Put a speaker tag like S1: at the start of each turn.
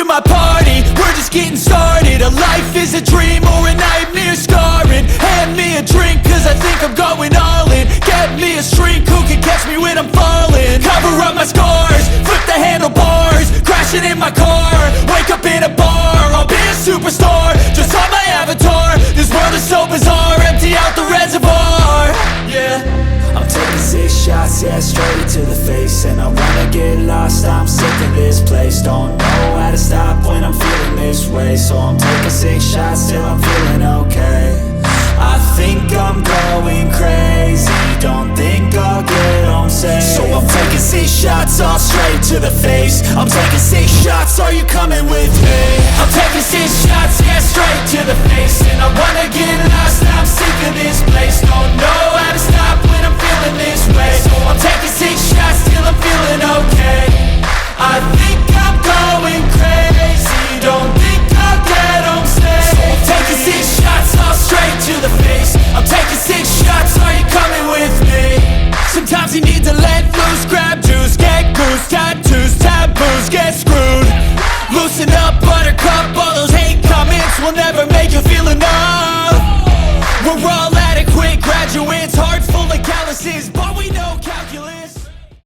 S1: my party, we're just getting started. A life is a dream or a nightmare scarring. Hand me a drink cause I think I'm going all in. Get me a shrink who can catch me when I'm falling. Cover up my scars, flip the handlebars, crashing in my car, wake up in a bar. I'll be a superstar, just on my avatar. This world is so bizarre, empty out the reservoir. Yeah,
S2: I'm taking 6 shots, yeah, straight to the face. And I wanna get lost, I'm sick of this place. Don't know how to stop when I'm feeling this way. So I'm taking 6 shots till I'm feeling okay. I think I'm going crazy, don't think I'll get home safe. So I'm taking 6 shots, all straight to the face. I'm taking 6 shots, are you coming with me?
S1: I'm taking 6 shots, yeah, straight to the face. And I wanna get